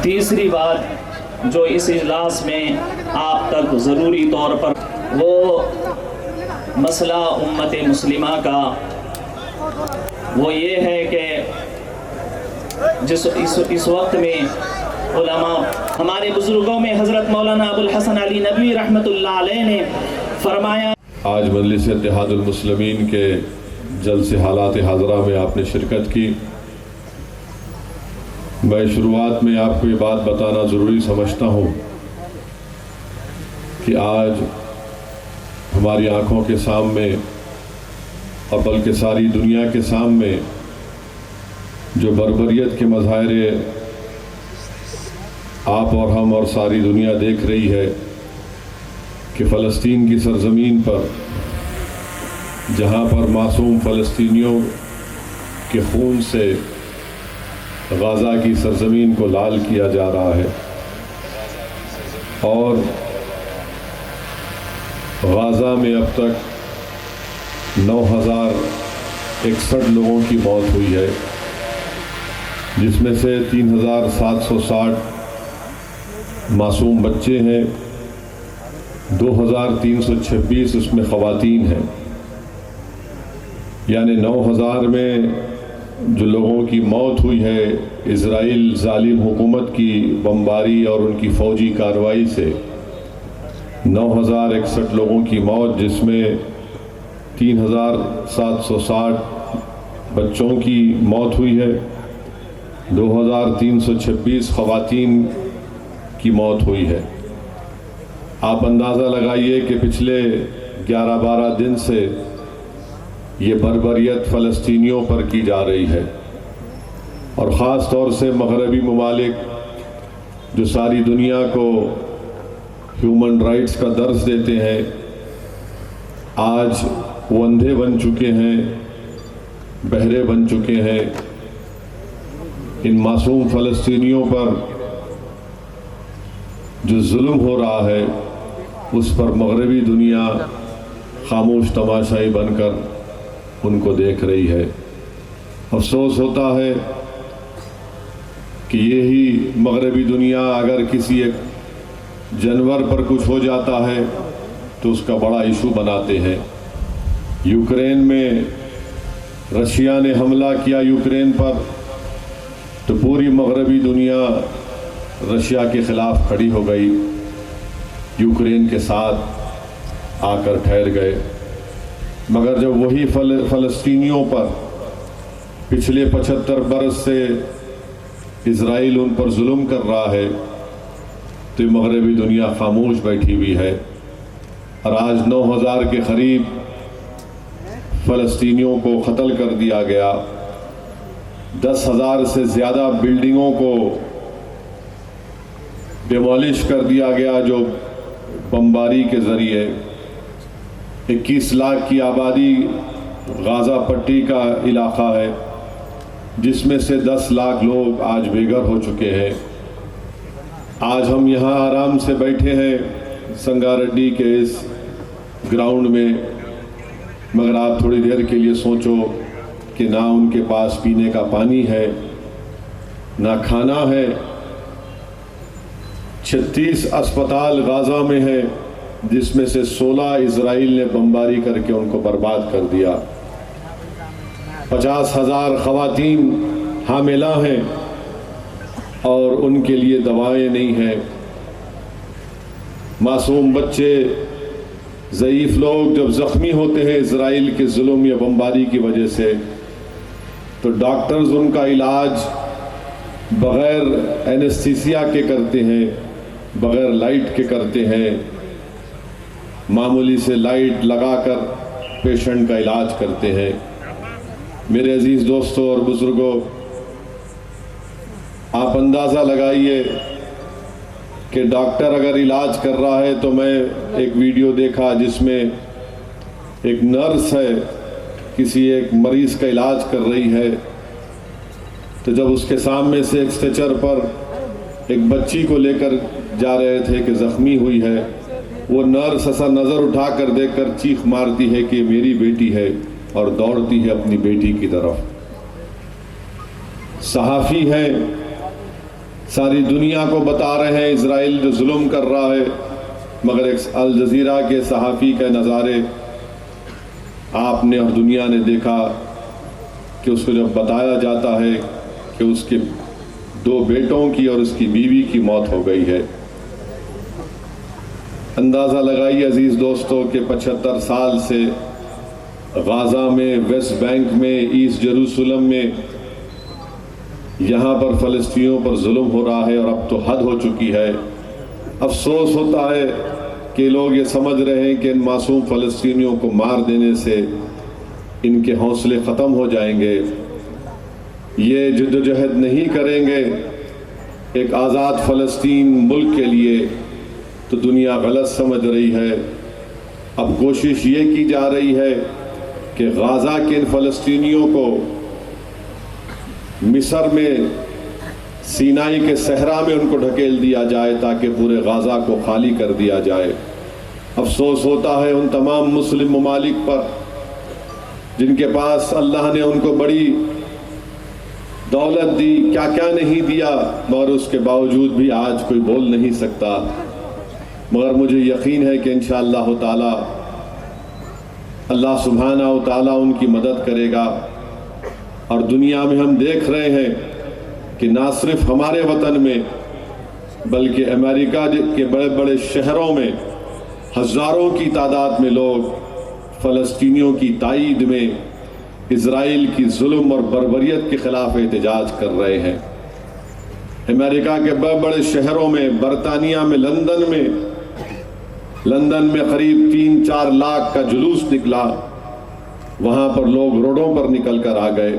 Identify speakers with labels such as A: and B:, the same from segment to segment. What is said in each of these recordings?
A: तीसरी बात जो इस इजलास में आप तक ज़रूरी तौर पर वो मसला उम्मत मुस्लिमा का वो ये है कि इस वक्त में उलमा हमारे बुजुर्गों में हज़रत मौलाना अबुल हसन अली नदवी रहमतुल्लाह अलैह ने फरमाया।
B: आज मजलिस इत्तेहादुल मुस्लिमीन के जलसे हालात हाज़रा में आपने शिरकत की। मैं शुरुआत में आपको ये बात बताना ज़रूरी समझता हूँ कि आज हमारी आँखों के सामने और बल्कि सारी दुनिया के सामने जो बर्बरियत के मज़ाहिरे आप और हम और सारी दुनिया देख रही है कि फ़लस्तीन की सरज़मीन पर जहाँ पर मासूम फ़लस्तीनियों के खून से गाज़ा की सरज़मीन को लाल किया जा रहा है और गाज़ा में अब तक 9,061 लोगों की मौत हुई है, जिसमें से 3,760 मासूम बच्चे हैं, 2,326 उसमें ख़वातीन हैं। यानी 9,000 में जो लोगों की मौत हुई है इज़राइल ज़ालिम हुकूमत की बमबारी और उनकी फ़ौजी कार्रवाई से 9,061 लोगों की मौत, जिसमें 3,760 बच्चों की मौत हुई है, 2,326 ख़वातीन की मौत हुई है। आप अंदाज़ा लगाइए कि पिछले 11-12 दिन से ये बर्बरियत फ़लस्तीनियों पर की जा रही है और ख़ास तौर से मग़रबी ममालिक जो सारी दुनिया को ह्यूमन राइट्स का दर्स देते हैं, आज वो अंधे बन चुके हैं, बहरे बन चुके हैं। इन मासूम फ़लस्तीनियों पर जो जुल्म हो रहा है उस पर मग़रबी दुनिया खामोश तमाशाई बनकर उनको देख रही है। अफसोस होता है कि यही मग़रबी दुनिया अगर किसी एक जानवर पर कुछ हो जाता है तो उसका बड़ा इशू बनाते हैं। यूक्रेन में रशिया ने हमला किया यूक्रेन पर, तो पूरी मग़रबी दुनिया रशिया के ख़िलाफ़ खड़ी हो गई, यूक्रेन के साथ आकर ठहर गए। मगर जब वही फ़लस्तीनियों पर पिछले 75 बरस से इज़राइल उन पर जुल्म कर रहा है तो मग़रबी दुनिया खामोश बैठी हुई है और आज 9,000 के करीब फ़लस्तीनियों को क़त्ल कर दिया गया। 10,000 से ज़्यादा बिल्डिंगों को डिमोलिश कर दिया गया जो बमबारी के ज़रिए। 21 लाख की आबादी गाज़ा पट्टी का इलाक़ा है, जिसमें से 10 लाख लोग आज बेघर हो चुके हैं। आज हम यहाँ आराम से बैठे हैं संगारेड्डी के इस ग्राउंड में, मगर आप थोड़ी देर के लिए सोचो कि ना उनके पास पीने का पानी है, ना खाना है। 36 अस्पताल गाज़ा में है, जिसमें से 16 इज़राइल ने बमबारी करके उनको बर्बाद कर दिया। 50,000 ख़वातीन हामिला हैं और उनके लिए दवाएं नहीं हैं। मासूम बच्चे, ज़ईफ़ लोग जब ज़ख्मी होते हैं इज़राइल के जुल्म या बमबारी की वजह से, तो डॉक्टर्स उनका इलाज बग़ैर एनेस्थीसिया के करते हैं, बग़ैर लाइट के करते हैं। मामूली से लाइट लगाकर पेशेंट का इलाज करते हैं। मेरे अजीज़ दोस्तों और बुज़ुर्गों, आप अंदाज़ा लगाइए कि डॉक्टर अगर इलाज कर रहा है, तो मैं एक वीडियो देखा जिसमें एक नर्स है किसी एक मरीज़ का इलाज कर रही है, तो जब उसके सामने से एक स्ट्रेचर पर एक बच्ची को लेकर जा रहे थे कि ज़ख्मी हुई है, वो नर्स ऐसा नज़र उठा कर देख कर चीख मारती है कि मेरी बेटी है और दौड़ती है अपनी बेटी की तरफ। सहाफ़ी हैं, सारी दुनिया को बता रहे हैं इज़राइल जो जुल्म कर रहा है, मगर एक अल जज़ीरा के सहाफ़ी के नज़ारे आपने और दुनिया ने देखा कि उसको जब बताया जाता है कि उसके 2 बेटों की और उसकी बीवी की मौत हो गई है। अंदाज़ा लगाइए अजीज़ दोस्तों कि 75 साल से गाज़ा में, वेस्ट बैंक में, ईस्ट जेरूसलम में यहाँ पर फ़लस्तीनियों पर जुल्म हो रहा है और अब तो हद हो चुकी है। अफसोस होता है कि लोग ये समझ रहे हैं कि इन मासूम फ़लस्तीनियों को मार देने से इनके हौसले ख़त्म हो जाएंगे, ये जद्दोजहद नहीं करेंगे एक आज़ाद फ़लस्तीन मुल्क के लिए, तो दुनिया गलत समझ रही है। अब कोशिश ये की जा रही है कि गाज़ा के इन फ़लस्तीनियों को मिस्र में सीनाई के सहरा में उनको ढकेल दिया जाए ताकि पूरे गाज़ा को खाली कर दिया जाए। अफसोस होता है उन तमाम मुस्लिम ममालिक पर जिनके पास अल्लाह ने उनको बड़ी दौलत दी, क्या क्या नहीं दिया, मगर उसके बावजूद भी आज कोई बोल नहीं सकता। मगर मुझे यकीन है कि इंशाअल्लाह ताला अल्लाह सुब्हानहू व तआला उनकी मदद करेगा। और दुनिया में हम देख रहे हैं कि ना सिर्फ हमारे वतन में बल्कि अमेरिका के बड़े बड़े शहरों में हज़ारों की तादाद में लोग फ़लस्तीनियों की ताईद में इज़राइल की जुल्म और बर्बरियत के ख़िलाफ़ एहतजाज कर रहे हैं। अमेरिका के बड़े बड़े शहरों में, बरतानिया में, लंदन में करीब 3-4 लाख का जुलूस निकला। वहाँ पर लोग रोडों पर निकल कर आ गए।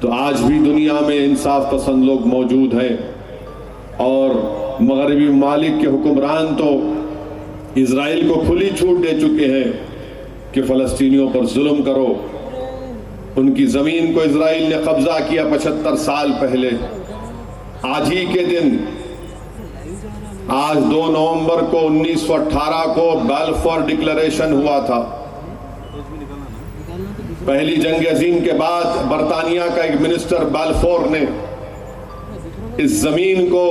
B: तो आज भी दुनिया में इंसाफ पसंद लोग मौजूद हैं और मगरबी ममालिक के हुक्मरान तो इज़राइल को खुली छूट दे चुके हैं कि फ़लस्तीनियों पर जुल्म करो। उनकी ज़मीन को इज़राइल ने कब्ज़ा किया 75 साल पहले। आज ही के दिन, आज 2 नवंबर को 1918 को बाल्फोर डिक्लेरेशन हुआ था। पहली जंग अजीम के बाद बरतानिया का एक मिनिस्टर बाल्फोर ने इस जमीन को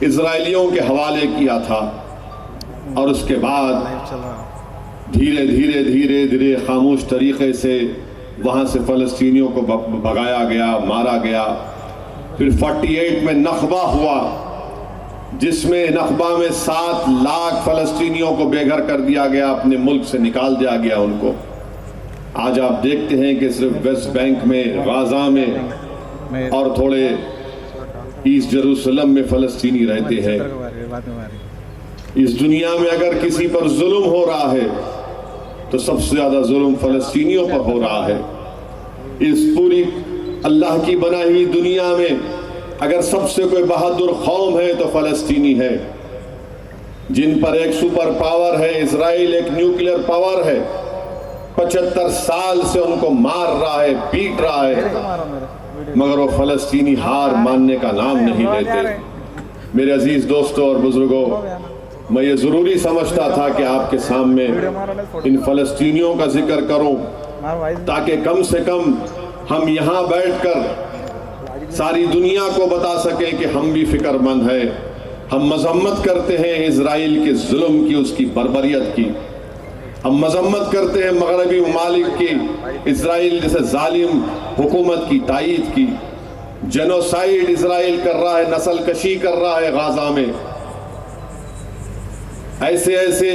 B: इजरायलियों के हवाले किया था और उसके बाद धीरे धीरे धीरे धीरे खामोश तरीके से वहाँ से फ़लस्तीनियों को भगाया गया, मारा गया। फिर 48 में नखबा हुआ, जिसमें नखबा में 7 लाख फ़लस्तीनियों को बेघर कर दिया गया, अपने मुल्क से निकाल दिया गया उनको। आज आप देखते हैं कि सिर्फ वेस्ट बैंक में, गाज़ा में और थोड़े ईस्ट जेरूसलम में फ़लस्तीनी रहते हैं। इस दुनिया में अगर किसी पर जुल्म हो रहा है तो सबसे ज़्यादा जुल्म फ़लस्तीनियों पर हो रहा है। इस पूरी अल्लाह की बनाई हुई दुनिया में अगर सबसे कोई बहादुर कौम है तो फ़लस्तीनी है, जिन पर एक सुपर पावर है इज़राइल, एक न्यूक्लियर पावर है। 75 साल से उनको मार रहा है, पीट रहा है, मगर वो फ़लस्तीनी हार मानने का नाम नहीं लेते। मेरे अजीज दोस्तों और बुजुर्गों, मैं ये ज़रूरी समझता था कि आपके सामने इन फ़लस्तीनियों का जिक्र करूं ताकि कम से कम हम यहाँ बैठकर सारी दुनिया को बता सकें कि हम भी फिक्रमंद हैं। हम मजम्मत करते हैं इज़राइल के जुल्म की, उसकी बर्बरियत की। हम मजम्मत करते हैं मगरबी ममालिक की, इज़राइल जैसे जालिम हुकूमत की तायीद की। जेनोसाइड इज़राइल कर रहा है, नस्ल कशी कर रहा है गाज़ा में। ऐसे ऐसे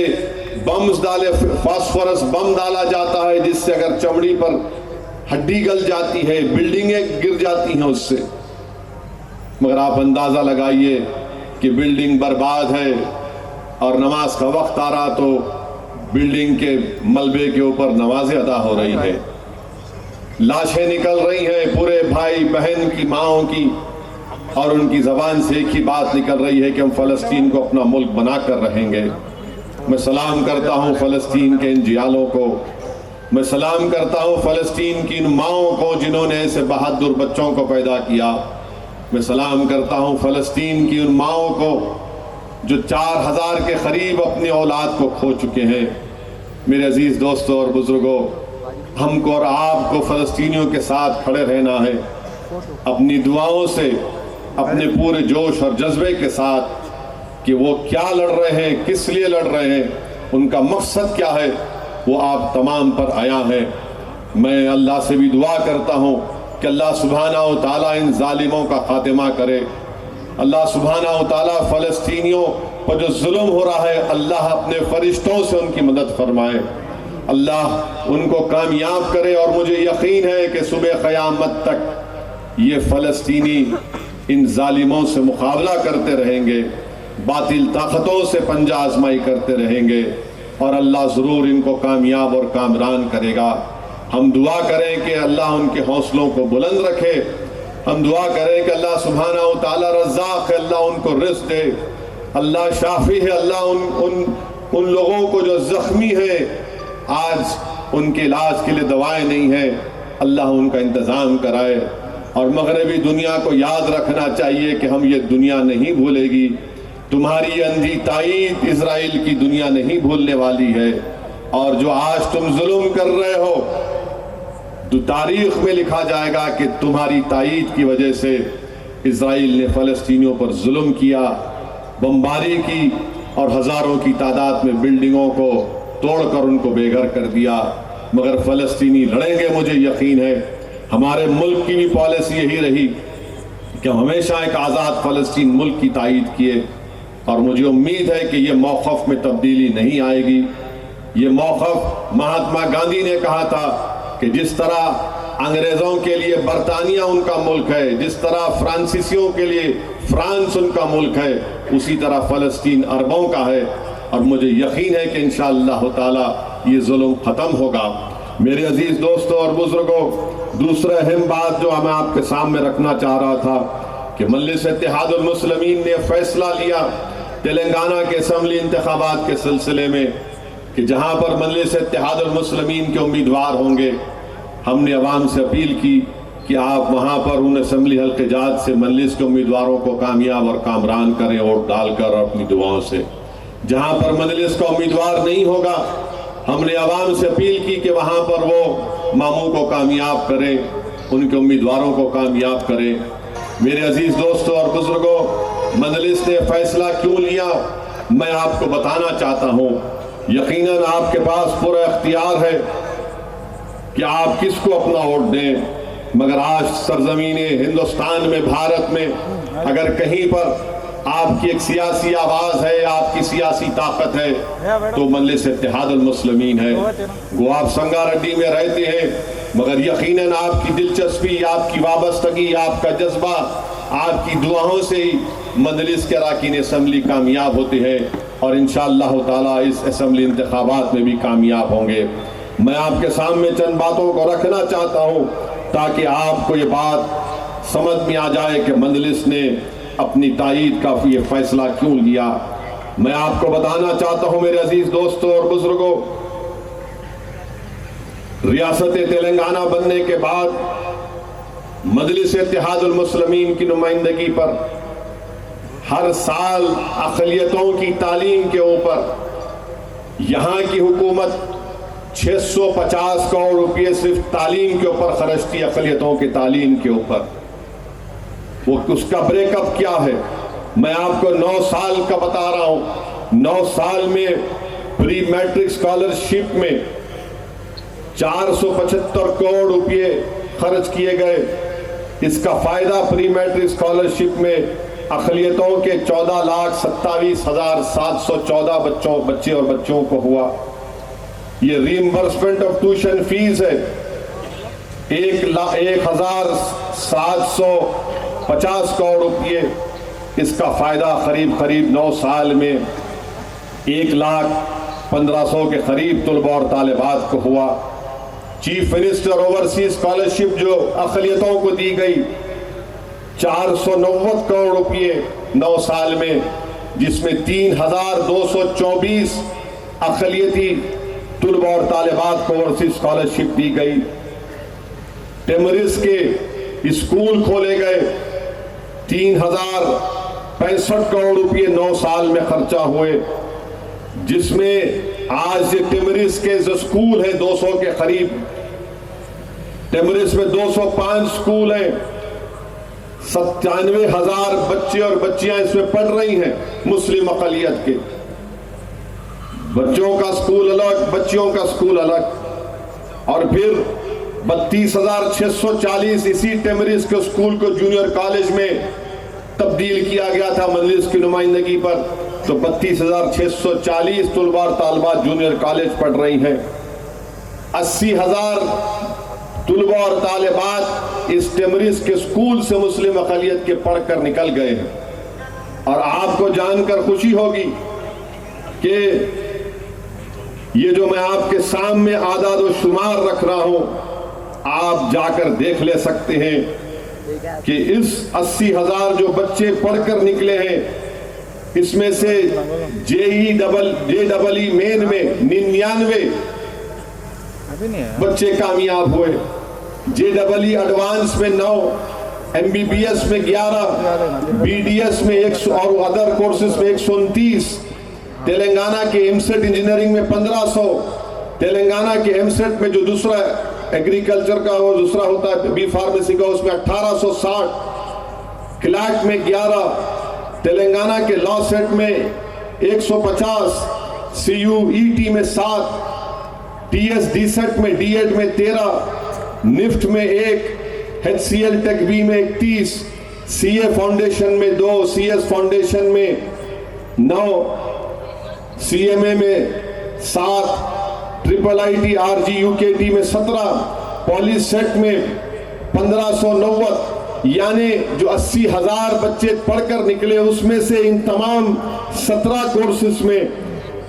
B: बम्स डाले, फास्फोरस बम डाला जाता है जिससे अगर चमड़ी पर हड्डी गल जाती है, बिल्डिंगें गिर जाती हैं उससे। मगर आप अंदाज़ा लगाइए कि बिल्डिंग बर्बाद है और नमाज का वक्त आ रहा तो बिल्डिंग के मलबे के ऊपर नमाज़ें अदा हो रही है, लाशें निकल रही हैं पूरे भाई बहन की, माओं की, और उनकी ज़बान से एक ही बात निकल रही है कि हम फ़लस्तीन को अपना मुल्क बना कर रहेंगे। मैं सलाम करता हूँ फ़लस्तीन के इन जियालों को, मैं सलाम करता हूँ फ़लस्तीन की इन माओं को जिन्होंने ऐसे बहादुर बच्चों को पैदा किया। मैं सलाम करता हूँ फ़लस्तीन की उन माओं को जो 4000 के करीब अपनी औलाद को खो चुके हैं। मेरे अजीज़ दोस्तों और बुज़ुर्गों, हमको और आपको फ़लस्तीनियों के साथ खड़े रहना है, अपनी दुआओं से अपने पूरे जोश और जज्बे के साथ कि वो क्या लड़ रहे हैं, किस लिए लड़ रहे हैं, उनका मकसद क्या है, वो आप तमाम पर आया है। मैं अल्लाह से भी दुआ करता हूँ कि अल्लाह सुब्हाना व तआला इन जालिमों का खात्मा करे। अल्लाह सुब्हाना व तआला फ़लस्तीनियों पर जो जुल्म हो रहा है, अल्लाह अपने फरिश्तों से उनकी मदद फरमाए, अल्लाह उनको कामयाब करे। और मुझे यकीन है कि सुबह क़यामत तक ये फ़लस्तीनी इन जालिमों से मुकाबला करते रहेंगे, बातिल ताकतों से पंजा आजमाई करते रहेंगे और अल्लाह ज़रूर इनको कामयाब और कामरान करेगा। हम दुआ करें कि अल्लाह उनके हौसलों को बुलंद रखे। हम दुआ करें कि अल्लाह सुब्हाना व तआला रज़्ज़ाक़ है, अल्लाह उनको रिज़्क़ दे, अल्लाह शाफ़ी है, अल्लाह उन लोगों को जो ज़ख्मी है, आज उनके इलाज के लिए दवाएं नहीं है, अल्लाह उनका इंतज़ाम कराए। और मगरबी दुनिया को याद रखना चाहिए कि हम ये दुनिया नहीं भूलेगी। तुम्हारी अंधी ताईद इज़राइल की दुनिया नहीं भूलने वाली है। और जो आज तुम जुल्म कर रहे हो, तो तारीख में लिखा जाएगा कि तुम्हारी ताईद की वजह से इज़राइल ने फ़लस्तीनियों पर जुल्म किया, बमबारी की और हज़ारों की तादाद में बिल्डिंगों को तोड़कर उनको बेघर कर दिया। मगर फ़लस्तीनी लड़ेंगे, मुझे यकीन है। हमारे मुल्क की भी पॉलिसी यही रही कि हम हमेशा एक आज़ाद फ़लस्तीन मुल्क की ताईद किए और मुझे उम्मीद है कि ये मौक़िफ़ में तब्दीली नहीं आएगी। ये मौक़िफ़ महात्मा गांधी ने कहा था कि जिस तरह अंग्रेज़ों के लिए बरतानिया उनका मुल्क है, जिस तरह फ्रांसीसियों के लिए फ्रांस उनका मुल्क है, उसी तरह फ़लस्तीन अरबों का है। और मुझे यकीन है कि इंशाअल्लाह ताला ये जुल्म ख़त्म होगा। मेरे अजीज़ दोस्तों और बुज़ुर्गों, दूसरा अहम बात जो मैं आपके सामने रखना चाह रहा था कि मजलिस इत्तेहादुल मुस्लिमीन ने फैसला लिया तेलंगाना के असम्बली इंतखाबात के सिलसिले में कि जहाँ पर मजलिस इत्तेहादुल मुस्लिमीन के उम्मीदवार होंगे, हमने अवाम से अपील की कि आप वहाँ पर उन असम्बली हल्के जात से मजलिस के उम्मीदवारों को कामयाब और कामरान करें वोट डालकर और अपनी दुआओं से। जहाँ पर मजलिस का उम्मीदवार नहीं होगा, हमने अवाम से अपील की कि वहाँ पर वो मामू को कामयाब करें, उनके उम्मीदवारों को कामयाब करें। मेरे अजीज़ दोस्तों और बुजुर्गों, मजलिस ने फैसला क्यों लिया, मैं आपको बताना चाहता हूँ। यकीनन आपके पास पूरा इख्तियार है कि आप किसको अपना वोट दें, मगर आज सरजमीन हिंदुस्तान में, भारत में अगर कहीं पर आपकी एक सियासी आवाज़ है, आपकी सियासी ताकत है, तो मजलिस इत्तेहादुल मुस्लिमीन है। वो आप संगारेड्डी में रहते हैं, मगर यकीनन आपकी दिलचस्पी, आपकी वाबस्तगी, आपका जज्बा, आपकी दुआओं से ही मजलिस के अरकान असम्बली कामयाब होते हैं और इंशाअल्लाह ताला इस असम्बली इंतखाबात में भी कामयाब होंगे। मैं आपके सामने चंद बातों को रखना चाहता हूँ ताकि आपको ये बात समझ में आ जाए कि मजलिस ने अपनी ताईद का ये फैसला क्यों लिया। मैं आपको बताना चाहता हूँ मेरे अजीज दोस्तों और बुजुर्गों, रियासत तेलंगाना बनने के बाद मजलिस इत्तेहादुल मुस्लिमीन की नुमाइंदगी पर हर साल अक़लियतों की तालीम के ऊपर यहाँ की हुकूमत 650 करोड़ रुपये सिर्फ तालीम के ऊपर खर्चती, अक़लियतों की तालीम के ऊपर। वो उसका ब्रेकअप क्या है, मैं आपको 9 साल का बता रहा हूँ। 9 साल में प्री मैट्रिक स्कॉलरशिप में 475 करोड़ रुपये खर्च किए गए। इसका फ़ायदा प्री मैट्रिक स्कॉलरशिप में अक़लियतों के 14,27,714 बच्चे और बच्चों को हुआ। ये रीइंबर्समेंट ऑफ ट्यूशन फीस है 1,750 करोड़ रुपये। इसका फ़ायदा करीब 9 साल में 1,15,000 के करीब तलबा और तालिबात को हुआ। चीफ मिनिस्टर ओवरसीज स्कॉलरशिप जो अक़लियतों को दी गई 490 करोड़ रुपये 9 साल में, जिसमें 3,224 अक़लियती तलबा और तालिबात को ओवरसीज स्कॉलरशिप दी गई। टेमरिस के स्कूल खोले गए, 3,065 करोड़ रुपये 9 साल में खर्चा हुए, जिसमें आज टेमरिस के जो स्कूल है 200 के करीब, टेमरिस में 205 स्कूल हैं, 97,000 बच्चे और बच्चियां इसमें पढ़ रही हैं मुस्लिम अक़लियत के। बच्चों का स्कूल अलग, बच्चियों का स्कूल अलग। और फिर 32,640 इसी टेमरिस के स्कूल को जूनियर कॉलेज में तब्दील किया गया था मजलिस की नुमाइंदगी पर। तो 32,640 तुलबा और तालबात जूनियर कॉलेज पढ़ रही हैं। 80,000 तुलबा और तालिबात इस टेमरिस के स्कूल से मुस्लिम अक़लियत के पढ़कर निकल गए हैं। और आपको जानकर खुशी होगी कि ये जो मैं आपके सामने आदाद व शुमार रख रहा हूं, आप जाकर देख ले सकते हैं कि इस 80,000 जो बच्चे पढ़कर निकले हैं, इसमें से JEE मेन में 99 बच्चे कामयाब हुए, JEE एडवांस में 9, MBBS में 11, BDS में 100 और अदर कोर्सेज में 129, तेलंगाना के एमसेट इंजीनियरिंग में 1500, तेलंगाना के एमसेट में जो दूसरा एग्रीकल्चर का वो दूसरा होता है बी फार्मेसी का, उसमें 1860, क्लैट में 11, तेलंगाना के लॉ सेट में 150, CUET में 7, TSD सेट में D.Ed में 13, निफ्ट में 1, HCL टेक बी में 31, CA फाउंडेशन में 2, CS फाउंडेशन में 9, CMA में 7, IIIT RG UKT में 17, पॉली सेट में 1590। यानी जो 80,000 बच्चे पढ़कर निकले, उसमें से इन तमाम 17 कोर्सेज में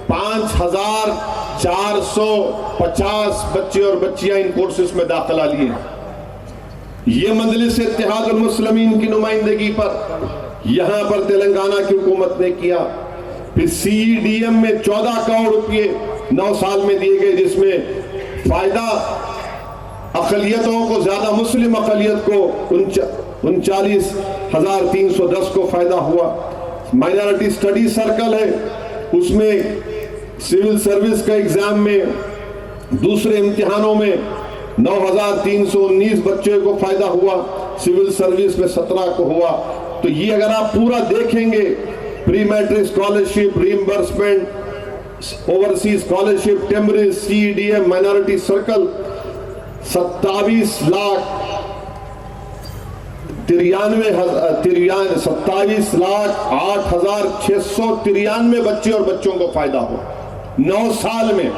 B: 5,450 बच्चे और बच्चियां इन कोर्सेज में दाखिला लिए। ये मजलिस इत्तेहादुल मुस्लिमीन की नुमाइंदगी पर यहां पर तेलंगाना की हुकूमत ने किया। फिर CEDM में 14 करोड़ रुपये 9 साल में दिए गए, जिसमें फायदा अक़लियतों को, ज्यादा मुस्लिम अक़लियत को 39,310 को फायदा हुआ। माइनॉरिटी स्टडी सर्कल है, उसमें सिविल सर्विस का एग्जाम में दूसरे इम्तिहानों में 9,319 बच्चों को फायदा हुआ, सिविल सर्विस में 17 को हुआ। तो ये अगर आप पूरा देखेंगे, pre matric scholarship, reimbursement, overseas scholarship, टेमरिस, CEDM, माइनॉरिटी सर्कल 27,08,693 बच्चे और बच्चों को फायदा हो 9 साल में।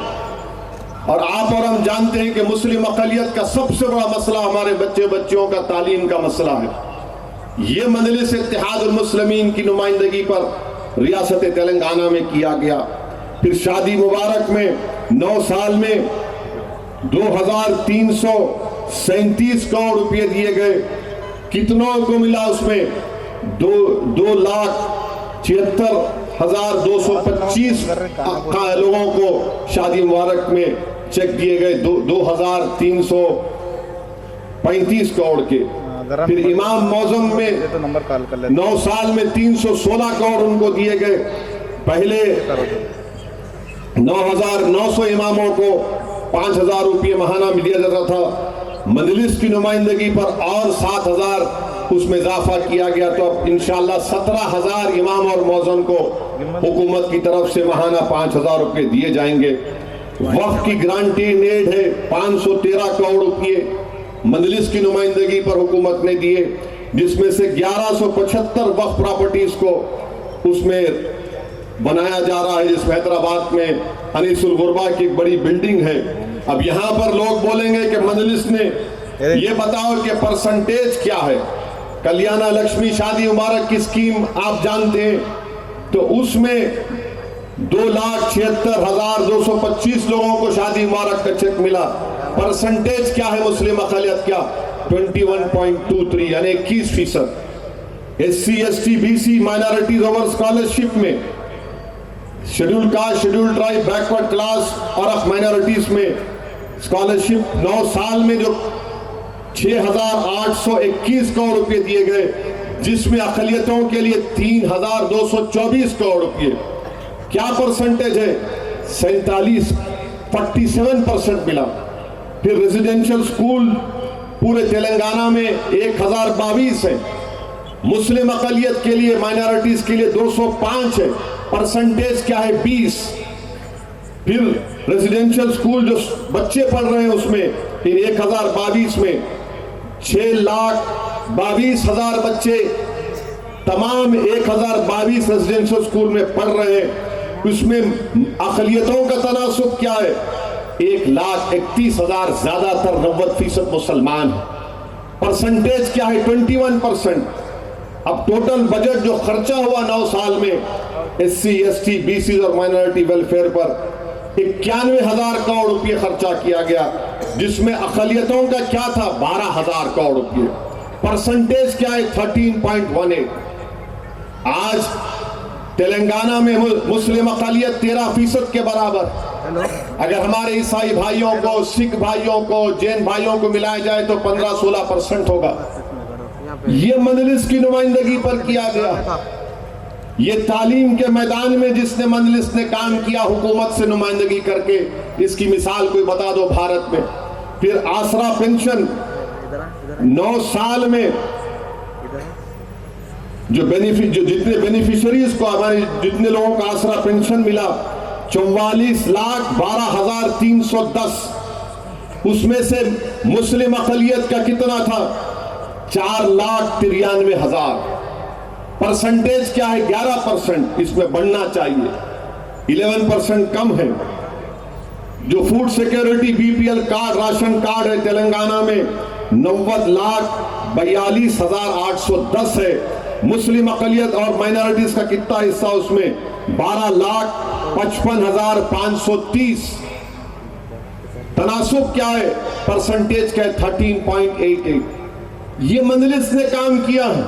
B: और आप और हम जानते हैं कि मुस्लिम अक़लियत का सबसे बड़ा मसला हमारे बच्चे बच्चियों का तालीम का मसला है। ये मजलिस इत्तेहादुल मुस्लिमीन की नुमाइंदगी पर रियासत तेलंगाना में किया गया। फिर शादी मुबारक में 9 साल में 2,337 करोड़ रुपए दिए गए। कितनों को मिला उसमें? 2,76,225 लोगों को शादी मुबारक में चेक दिए गए, 2,335 करोड़ के। फिर इमाम मौजम में 9 साल में 316 करोड़ उनको दिए गए। पहले 9,900 इमामों को 5,000 रुपये महाना में दिया जाता था। मजलिस की नुमाइंदगी पर और 7,000 उसमें इजाफा किया गया। तो अब इंशाअल्लाह 17,000 इमाम और मौजम को हुकूमत की तरफ से महाना 5,000 रुपये दिए जाएंगे। वक्फ की ग्रांटी एड है 513 करोड़ रुपये मजलिस की नुमाइंदगी पर हुकूमत ने दिए, जिसमें से 1175 वक्फ प्रॉपर्टीज को उसमें बनाया जा रहा है। जिसमें हैदराबाद में अनीसुल गुरबा की एक बड़ी बिल्डिंग है। अब यहाँ पर लोग बोलेंगे कि मजलिस ने ये बताओ कि परसेंटेज क्या है। कल्याणा लक्ष्मी शादी मुबारक की स्कीम आप जानते हैं, तो उसमें 2,76,225 लोगों को शादी मुबारक का चेक मिला। परसेंटेज क्या है मुस्लिम अक़लियत क्या? 21.23 यानी 21%। SC ST BC minorities over scholarship में schedule caste, schedule tribe, backward class और माइनॉरिटीज में स्कॉलरशिप 9 साल में जो 6,821 करोड़ रुपए दिए गए, जिसमें अक़लियतों के लिए 3,224 करोड़ रुपए। क्या परसेंटेज है? 47% मिला। फिर रेजिडेंशियल स्कूल पूरे तेलंगाना में 1,022 है। मुस्लिम अक़लियत के लिए, माइनॉरिटीज के लिए 205 है, परसेंटेज क्या है 20। फिर रेजिडेंशियल स्कूल जो बच्चे पढ़ रहे हैं उसमें इन 1022 में 6,22,000 बच्चे तमाम 1022 रेजिडेंशियल स्कूल में पढ़ रहे हैं। उसमें अक़लियतों का तनासुब क्या है? 1,31,000, ज्यादातर 90% मुसलमान है। परसेंटेज क्या है? 21%। अब टोटल बजट जो खर्चा हुआ 9 साल में SC, ST, BC और माइनॉरिटी वेलफेयर पर 91,000 करोड़ रुपये खर्चा किया गया, जिसमें अक़लियतों का क्या था? 12,000 करोड़ रुपये। परसेंटेज क्या है? 13.18। आज तेलंगाना में मुस्लिम अक़लियत 13% के बराबर। अगर हमारे ईसाई भाइयों को, सिख भाइयों को, जैन भाइयों को मिलाया जाए तो 15-16% होगा। ये मजलिस की नुमाइंदगी पर किया गया। ये तालीम के मैदान में जिसने मजलिस ने काम किया हुकूमत से नुमाइंदगी करके, इसकी मिसाल कोई बता दो भारत में। फिर आसरा पेंशन 9 साल में जो जितने बेनिफिशियरीज को, हमारे जितने लोगों को आसरा पेंशन मिला 44,12,310, उसमें से मुस्लिम अक़लियत का कितना था? 4,93,000। परसेंटेज क्या है? 11%। इसमें बढ़ना चाहिए, 11% कम है। जो food security BPL card, ration card है तेलंगाना में 90,42,810 है। मुस्लिम अक़लियत और माइनॉरिटीज का कितना हिस्सा उसमें? 12,55,530। तनासुब क्या है? परसेंटेज क्या है? 13.88। ये मजलिस ने काम किया है।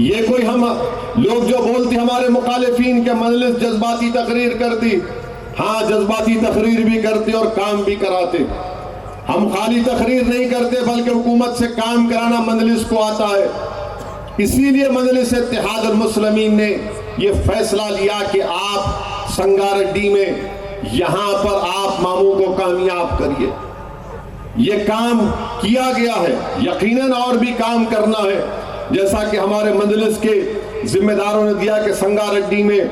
B: ये कोई हम लोग जो बोलते हमारे मुखालिफिन के मजलिस जज्बाती तकरीर करती, हाँ जज्बाती तकरीर भी करते और काम भी कराते। हम खाली तकरीर नहीं करते बल्कि हुकूमत से काम कराना मजलिस को आता है। इसीलिए मजलिस इत्तेहादुल मुस्लिमीन ने यह फैसला लिया कि आप संगारेड्डी में यहां पर आप मामू को कामयाब करिए। यह काम किया गया है, यकीनन और भी काम करना है। जैसा कि हमारे मजलिस के जिम्मेदारों ने दिया कि संगारेड्डी में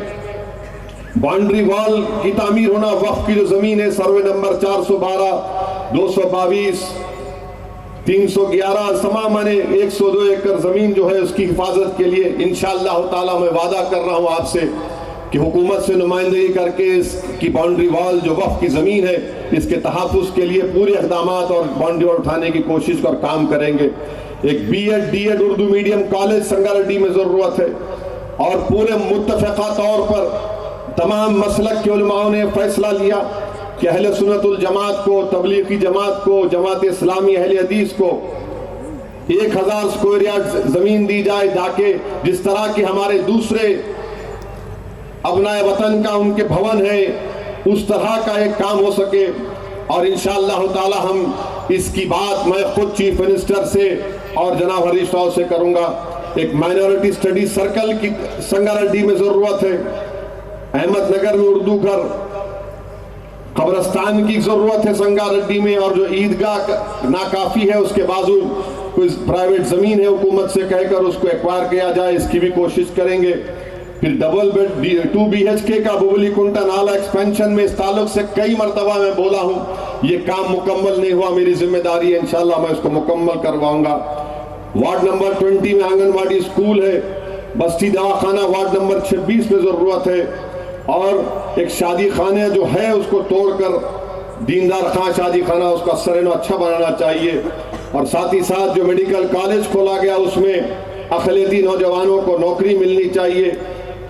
B: बाउंड्री वॉल की तामीर होना, वक्फ की जो जमीन है सर्वे नंबर 412, 222, 311 तमाम 102 एकड़ जमीन जो है उसकी हिफाजत के लिए इंशाअल्लाह ताला मैं वादा कर रहा हूं आपसे कि हुकूमत से नुमाइंदगी करके इसकी बाउंड्री वॉल जो वक्फ की ज़मीन है इसके तहफ़्फ़ुज़ के लिए पूरे इक़दामात और बाउंड्री वॉल उठाने की कोशिश और काम करेंगे। एक B.Ed Urdu medium college Sangareddy में ज़रूरत है और पूरे मुत्तफ़क़ा तौर पर तमाम मसलक के उलमाओं ने फैसला लिया कि अहले सुन्नतुल जमात को, तबलीगी जमात को, जमात इस्लामी अहले हदीस को 1000 स्क्वायर यार्ड ज़मीन दी जाए ताकि जिस तरह के हमारे दूसरे अपनाए वतन का उनके भवन है उस तरह का एक काम हो सके। और इंशाअल्लाह ताला हम इसकी बात मैं खुद चीफ मिनिस्टर से और जनाब हरीश राव से करूंगा। एक माइनॉरिटी स्टडी सर्कल की संगारेड्डी में ज़रूरत है, अहमदनगर में उर्दू घर, कब्रस्तान की ज़रूरत है संगारेड्डी में, और जो ईदगाह नाकाफ़ी है उसके बाजू कोई प्राइवेट ज़मीन है हुकूमत से कहकर उसको एक्वायर किया जाए, इसकी भी कोशिश करेंगे। फिर डबल बेड 2 BHK का बुबली कुंटा नाला एक्सपेंशन में इस ताल्लुक से कई मरतबा मैं बोला हूँ, ये काम मुकम्मल नहीं हुआ, मेरी जिम्मेदारी है, इंशाल्लाह मैं इसको मुकम्मल करवाऊंगा। वार्ड नंबर 20 में आंगनवाड़ी स्कूल है, बस्ती दवाखाना वार्ड नंबर 26 में ज़रूरत है, और एक शादी खाना जो है उसको तोड़कर दीनदार खां शादी खाना उसका सरनो अच्छा बनाना चाहिए। और साथ ही साथ जो मेडिकल कॉलेज खोला गया उसमें अक़लियती नौजवानों को नौकरी मिलनी चाहिए।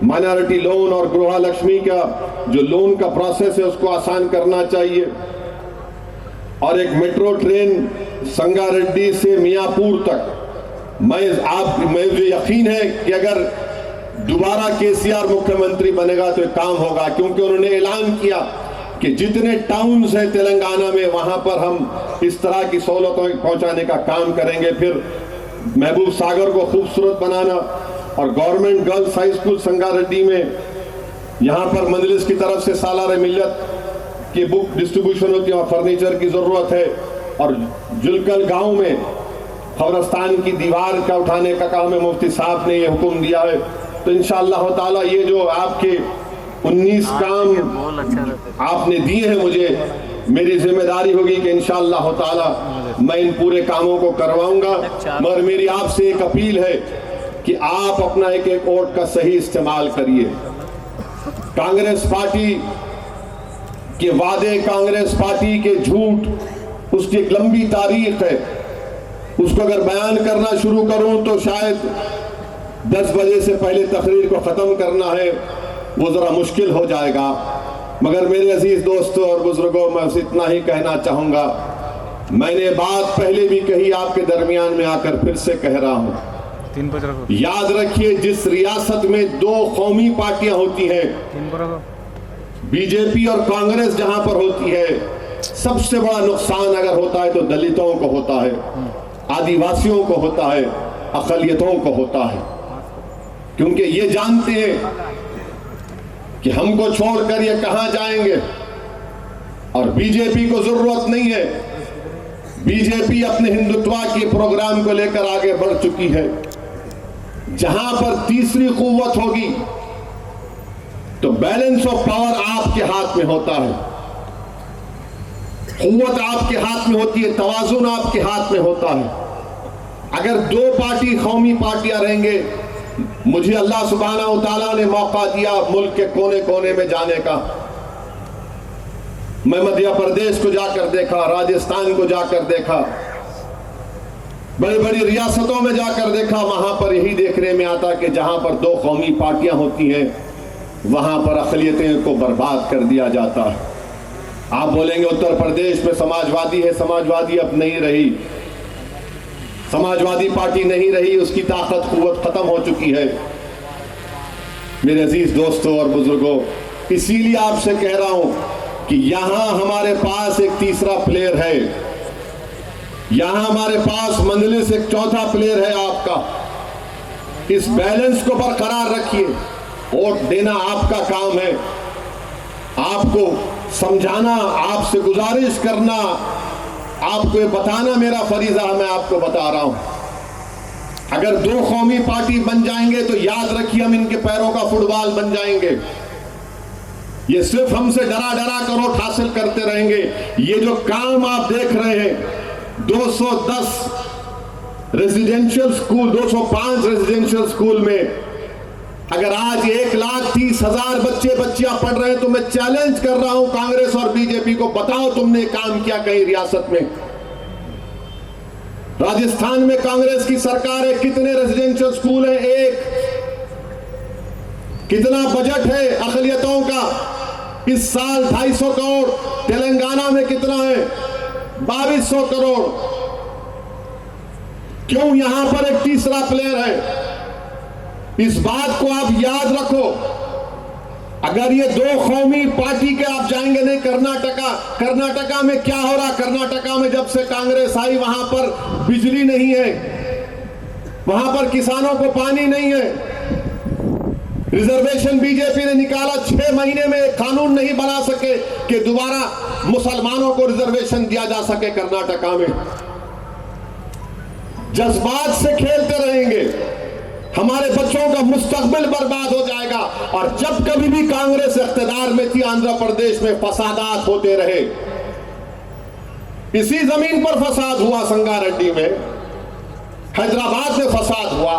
B: माइनॉरिटी लोन और गृह लक्ष्मी का जो लोन का प्रोसेस है उसको आसान करना चाहिए। और एक मेट्रो ट्रेन संगारेड्डी से मियाँपुर तक, मुझे यकीन है कि अगर दोबारा KCR मुख्यमंत्री बनेगा तो एक काम होगा, क्योंकि उन्होंने ऐलान किया कि जितने टाउन्स हैं तेलंगाना में वहां पर हम इस तरह की सहूलतों पहुंचाने का काम करेंगे। फिर महबूब सागर को खूबसूरत बनाना, और government girls high school Sangareddy में यहाँ पर मजलिस की तरफ से सालार मिल्लत की बुक डिस्ट्रीब्यूशन होती है और फर्नीचर की ज़रूरत है। और जुलकल गांव में कब्रिस्तान की दीवार का उठाने का काम है, मुफ्ती साहब ने ये हुक्म दिया है। तो इंशाअल्लाह ताला ये जो आपके 19 काम आपने दिए हैं मुझे, मेरी जिम्मेदारी होगी कि इंशाअल्लाह ताला मैं इन पूरे कामों को करवाऊंगा। मगर मेरी आपसे एक अपील है कि आप अपना एक एक वोट का सही इस्तेमाल करिए। कांग्रेस पार्टी के वादे, कांग्रेस पार्टी के झूठ, उसकी एक लंबी तारीख है। उसको अगर बयान करना शुरू करूं तो शायद 10 बजे से पहले तकरीर को ख़त्म करना है वो ज़रा मुश्किल हो जाएगा। मगर मेरे अजीज़ दोस्तों और बुजुर्गों, मैं बस इतना ही कहना चाहूँगा, मैंने बात पहले भी कही, आपके दरमियान में आकर फिर से कह रहा हूँ। याद रखिए, जिस रियासत में 2 कौमी पार्टियां होती हैं, बीजेपी और कांग्रेस जहां पर होती है, सबसे बड़ा नुकसान अगर होता है तो दलितों को होता है, आदिवासियों को होता है, अक़लियतों को होता है। क्योंकि ये जानते हैं कि हमको छोड़कर ये कहां जाएंगे। और बीजेपी को जरूरत नहीं है, बीजेपी अपने हिंदुत्व के प्रोग्राम को लेकर आगे बढ़ चुकी है। जहां पर तीसरी कुव्वत होगी तो बैलेंस ऑफ पावर आपके हाथ में होता है, कुव्वत आपके हाथ में होती है, तवाजुन आपके हाथ में होता है। अगर 2 पार्टी कौमी पार्टियां रहेंगे, मुझे अल्लाह सुब्हानहू तआला ने मौका दिया मुल्क के कोने कोने में जाने का। मैं मध्य प्रदेश को जाकर देखा, राजस्थान को जाकर देखा, बड़ी बड़ी रियासतों में जाकर देखा। वहां पर यही देखने में आता कि जहां पर 2 कौमी पार्टियां होती हैं, वहां पर अक़लियतें को बर्बाद कर दिया जाता है। आप बोलेंगे उत्तर प्रदेश में समाजवादी है, समाजवादी अब नहीं रही, समाजवादी पार्टी नहीं रही, उसकी ताकत कुव्वत खत्म हो चुकी है। मेरे अजीज दोस्तों और बुजुर्गों, इसीलिए आपसे कह रहा हूं कि यहां हमारे पास एक तीसरा प्लेयर है, यहां हमारे पास मंजलिस एक चौथा प्लेयर है आपका। इस बैलेंस को बरकरार रखिए। वोट देना आपका काम है, आपको समझाना, आपसे गुजारिश करना, आपको ये बताना मेरा फरीजा है। मैं आपको बता रहा हूं, अगर 2 कौमी पार्टी बन जाएंगे तो याद रखिए हम इनके पैरों का फुटबॉल बन जाएंगे। ये सिर्फ हमसे डरा डरा कर वोट हासिल करते रहेंगे। ये जो काम आप देख रहे हैं, 210 रेजिडेंशियल स्कूल, 205 रेजिडेंशियल स्कूल में अगर आज 1,30,000 बच्चे बच्चियां पढ़ रहे हैं तो मैं चैलेंज कर रहा हूं कांग्रेस और बीजेपी को, बताओ तुमने काम किया कहीं रियासत में? राजस्थान में कांग्रेस की सरकार है, कितने रेजिडेंशियल स्कूल हैं? 1। कितना बजट है अक़लियतों का? इस साल 250 करोड़। तेलंगाना में कितना है? 2200 करोड़। क्यों? यहां पर एक तीसरा प्लेयर है। इस बात को आप याद रखो। अगर ये 2 कौमी पार्टी के आप जाएंगे नहीं, कर्नाटका में क्या हो रहा? कर्नाटका में जब से कांग्रेस आई वहां पर बिजली नहीं है, वहां पर किसानों को पानी नहीं है। रिजर्वेशन बीजेपी ने निकाला, 6 महीने में एक कानून नहीं बना सके कि दोबारा मुसलमानों को रिजर्वेशन दिया जा सके कर्नाटका में। जज्बात से खेलते रहेंगे, हमारे बच्चों का मुस्तकबिल बर्बाद हो जाएगा। और जब कभी भी कांग्रेस इख्तिदार में थी, आंध्र प्रदेश में फसादात होते रहे। इसी जमीन पर फसाद हुआ, संगारेड्डी में, हैदराबाद में फसाद हुआ।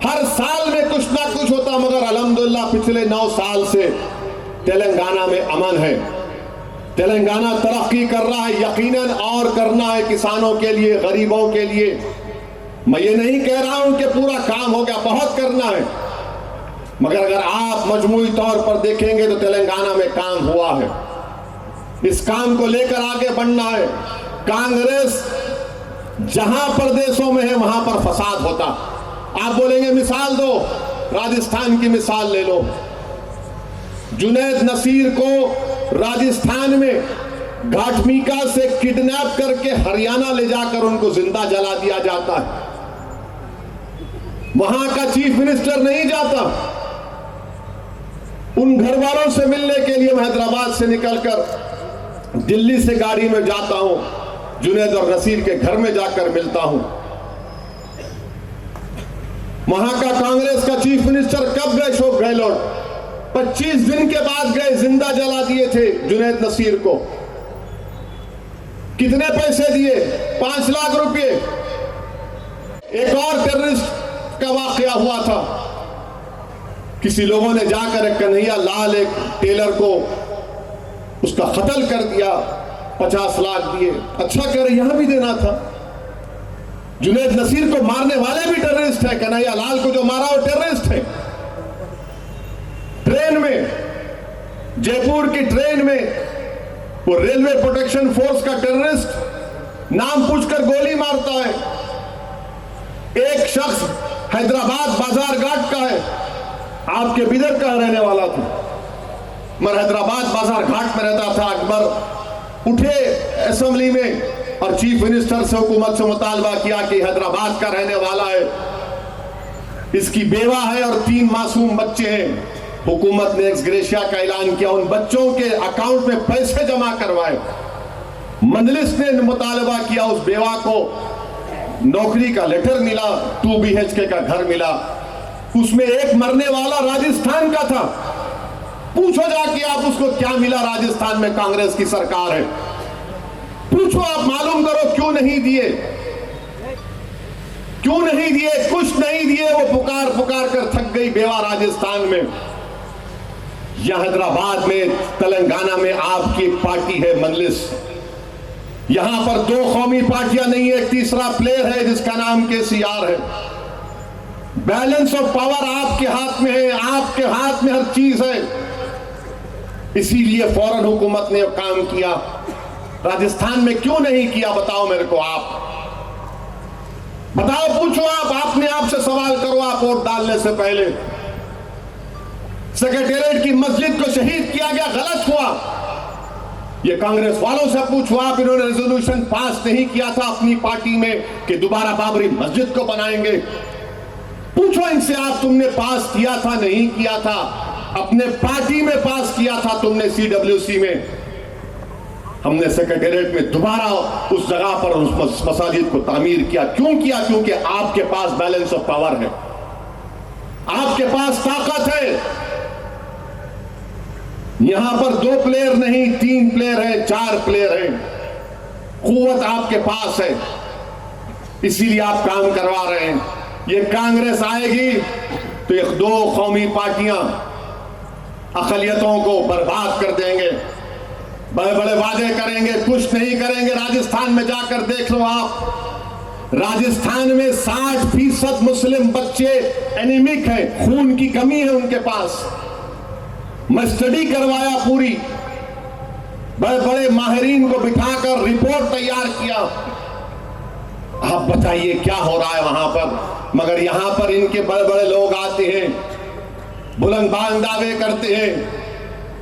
B: हर साल में कुछ ना कुछ होता, मगर अल्हम्दुलिल्लाह पिछले 9 साल से तेलंगाना में अमन है। तेलंगाना तरक्की कर रहा है, यकीनन और करना है किसानों के लिए, गरीबों के लिए। मैं ये नहीं कह रहा हूं कि पूरा काम हो गया, बहुत करना है, मगर अगर आप मजमूई तौर पर देखेंगे तो तेलंगाना में काम हुआ है। इस काम को लेकर आगे बढ़ना है। कांग्रेस जहां प्रदेशों में है वहां पर फसाद होता। आप बोलेंगे मिसाल दो, राजस्थान की मिसाल ले लो। जुनैद नसीर को राजस्थान में घाटमीका से किडनैप करके हरियाणा ले जाकर उनको जिंदा जला दिया जाता है। वहां का चीफ मिनिस्टर नहीं जाता। उन घर वालों से मिलने के लिए मैं हैदराबाद से निकलकर दिल्ली से गाड़ी में जाता हूं, जुनैद और नसीर के घर में जाकर मिलता हूं। वहां का कांग्रेस का चीफ मिनिस्टर कब गए अशोक गहलोत? 25 दिन के बाद गए, जिंदा जला दिए थे जुनैद नसीर को। कितने पैसे दिए? 5 लाख रुपए। एक और टेररिस्ट का वाकया हुआ था, किसी लोगों ने जाकर एक कन्हैया लाल, एक टेलर को उसका कत्ल कर दिया, 50 लाख दिए। अच्छा करे, यहां भी देना था। जुनैद नसीर को मारने वाले भी टेररिस्ट है, कन्हैया लाल को जो मारा वो टेररिस्ट है। ट्रेन में, जयपुर की ट्रेन में वो रेलवे प्रोटेक्शन फोर्स का टेररिस्ट नाम पूछकर गोली मारता है। एक शख्स हैदराबाद बाजार घाट का है, आपके बिदर का रहने वाला था, मगर हैदराबाद बाजार घाट में रहता था। अकबर उठे असेंबली में और चीफ मिनिस्टर से, हुकूमत से मुतालबा किया कि हैदराबाद का रहने वाला है, इसकी बेवा है और 3 मासूम बच्चे हैं। हुकूमत ने एक्स ग्रेशिया का ऐलान किया, उन बच्चों के अकाउंट में पैसे जमा करवाए। मजलिस ने मुतालबा किया, उस बेवा को नौकरी का लेटर मिला, 2 BHK का घर मिला। उसमें एक मरने वाला राजस्थान का था। पूछो जाके आप उसको क्या मिला? राजस्थान में कांग्रेस की सरकार है, पूछो आप, मालूम करो क्यों नहीं दिए, क्यों नहीं दिए? कुछ नहीं दिए। वो पुकार पुकार कर थक गई बेवा राजस्थान में। यहां हैदराबाद में, तेलंगाना में आपकी एक पार्टी है मजलिस। यहां पर 2 कौमी पार्टियां नहीं है, एक तीसरा प्लेयर है जिसका नाम KCR है। बैलेंस ऑफ पावर आपके हाथ में है, आपके हाथ में हर चीज है। इसीलिए फौरन हुकूमत ने काम किया। राजस्थान में क्यों नहीं किया? बताओ मेरे को, आप बताओ, पूछो आप, अपने आप से सवाल करो। आप वोट डालने से पहले सेक्रेटेरिएट की मस्जिद को शहीद किया गया, गलत हुआ। ये कांग्रेस वालों से पूछो आप, इन्होंने रेजोल्यूशन पास नहीं किया था अपनी पार्टी में कि दोबारा बाबरी मस्जिद को बनाएंगे। पूछो इनसे आप, तुमने पास किया था नहीं किया था? अपने पार्टी में पास किया था तुमने, CWC में। हमने सेक्रेटेरिएट में दोबारा उस जगह पर उस मसाजिद को तामीर किया। क्यों किया? क्योंकि आपके पास बैलेंस ऑफ पावर है, आपके पास ताकत है। यहां पर 2 प्लेयर नहीं, 3 प्लेयर है, 4 प्लेयर है। कुव्वत आपके पास है, इसीलिए आप काम करवा रहे हैं। ये कांग्रेस आएगी तो ये 2 कौमी पार्टियां अकलियतों को बर्बाद कर देंगे, बड़े बड़े वादे करेंगे, कुछ नहीं करेंगे। राजस्थान में जाकर देख लो आप, राजस्थान में 60% मुस्लिम बच्चे एनीमिक हैं, खून की कमी है उनके पास। मैं स्टडी करवाया पूरी, बड़े बड़े माहिरीन को बिठाकर रिपोर्ट तैयार किया। आप बताइए क्या हो रहा है वहां पर? मगर यहां पर इनके बड़े बड़े लोग आते हैं, बुलंदबाज दावे करते हैं।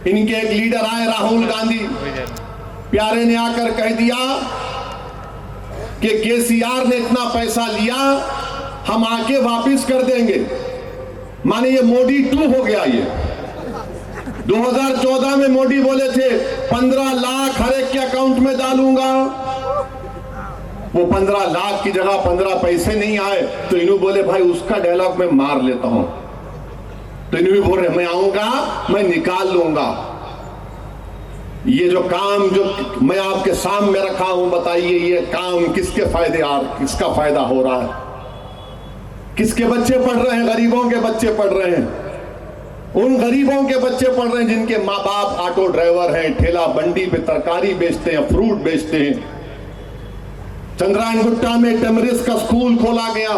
B: इनके एक लीडर आए, राहुल गांधी प्यारे ने आकर कह दिया कि KCR ने इतना पैसा लिया, हम आके वापिस कर देंगे। माने ये मोदी 2 हो गया। ये 2014 में मोदी बोले थे 15 लाख हर एक के अकाउंट में डालूंगा। वो 15 लाख की जगह 15 पैसे नहीं आए तो इन्हों बोले भाई उसका डायलॉग मैं मार लेता हूं। तो इन्हों भी बोल रहे मैं आऊंगा, मैं निकाल लूंगा। ये जो काम जो मैं आपके सामने रखा हूं, बताइए ये काम किसके फायदे किसका फायदा हो रहा है? किसके बच्चे पढ़ रहे हैं? गरीबों के बच्चे पढ़ रहे हैं। उन गरीबों के बच्चे पढ़ रहे हैं जिनके माँ बाप ऑटो ड्राइवर हैं, ठेला बंडी पे तरकारी बेचते हैं, फ्रूट बेचते हैं। चंद्रायन गुट्टा में टेमरिस का स्कूल खोला गया,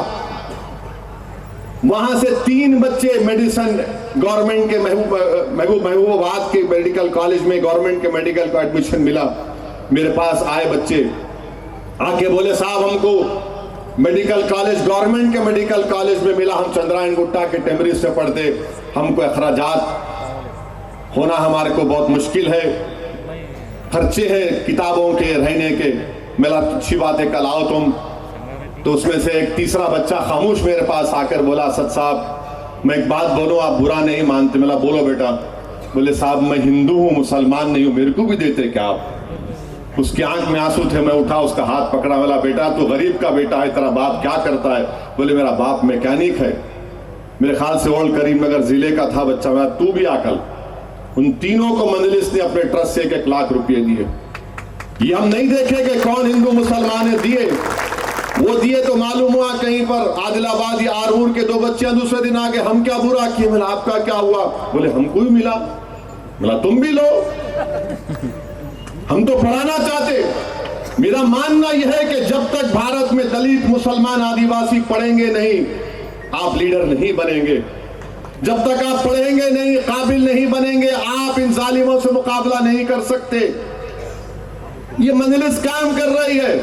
B: वहां से 3 बच्चे मेडिसिन गवर्नमेंट के महबूबाबाद के मेडिकल कॉलेज में गवर्नमेंट के मेडिकल का एडमिशन मिला। मेरे पास आए बच्चे, आके बोले साहब हमको मेडिकल कॉलेज गवर्नमेंट के मेडिकल कॉलेज में मिला, हम चंद्रायन गुट्टा के टेमरिस से पढ़ते, हमको अखराजात होना हमारे को बहुत मुश्किल है, खर्चे हैं किताबों के, रहने के। मेरा अच्छी बात है, कल आओ तुम। तो उसमें से एक तीसरा बच्चा खामोश मेरे पास आकर बोला असद साहब मैं एक बात बोलूं, आप बुरा नहीं मानते? मेरा बोलो बेटा। बोले साहब मैं हिंदू हूं, मुसलमान नहीं हूं, मेरे को भी देते क्या आप? उसकी आंख में आंसू थे। मैं उठा, उसका हाथ पकड़ा, बोला बेटा तू गरीब का बेटा है, तेरा बाप क्या करता है? बोले मेरा बाप मैकेनिक है। मेरे ख्याल से ओल्ड करीमनगर जिले का था बच्चा, मैं तू भी आकल, उन तीनों को मजलिस ने अपने ट्रस्ट से 1-1 लाख रुपए दिए। ये हम नहीं देखे कि कौन हिंदू मुसलमान ने दिए, वो दिए तो मालूम हुआ कहीं पर आदिलाबाद या आरूर के 2 बच्चे दूसरे दिन आके हम क्या बुरा किए, बोले आपका क्या हुआ, बोले हमको ही मिला, बोला तुम भी लो, हम तो पढ़ाना चाहते। मेरा मानना यह है कि जब तक भारत में दलित मुसलमान आदिवासी पढ़ेंगे नहीं, आप लीडर नहीं बनेंगे। जब तक आप पढ़ेंगे नहीं, काबिल नहीं बनेंगे, आप इन जालिमों से मुकाबला नहीं कर सकते। ये मजलिस काम कर रही है,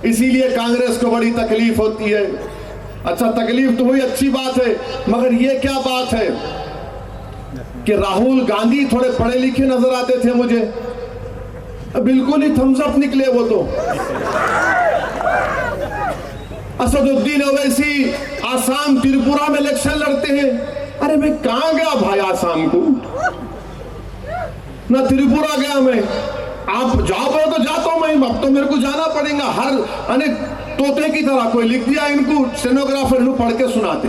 B: इसीलिए कांग्रेस को बड़ी तकलीफ होती है। अच्छा, तकलीफ तो हुई, अच्छी बात है, मगर ये क्या बात है कि राहुल गांधी थोड़े पढ़े लिखे नजर आते थे मुझे, बिल्कुल ही थम्स अप निकले वो तो। असदुद्दीन ओवैसी आसाम त्रिपुरा में इलेक्शन लड़ते हैं, अरे मैं कहां गया भाई आसाम को, ना त्रिपुरा गया मैं, आप जाओ तो जाता हूं मैं, अब तो मेरे को जाना पड़ेगा। हर अनेक तोते की तरह कोई लिख दिया, इनको स्टेनोग्राफर इनको पढ़ के सुनाते।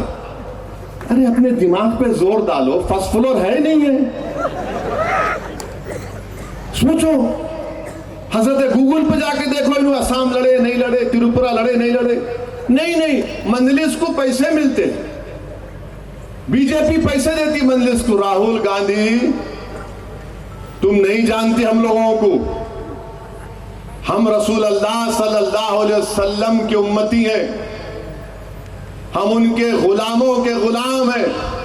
B: अरे अपने दिमाग पे जोर डालो, फर्स्ट फ्लोर है नहीं है, सोचो। हजरत गूगल पे जाके देखो, इन्होंने असम लड़े नहीं लड़े, त्रिपुरा लड़े नहीं लड़े, नहीं, मजलिस को पैसे मिलते, बीजेपी पैसे देती मजलिस को। राहुल गांधी, तुम नहीं जानते हम लोगों को, हम रसूल अल्लाह सल्लल्लाहु अलैहि वसल्लम की उम्मती हैं, हम उनके गुलामों के गुलाम हैं।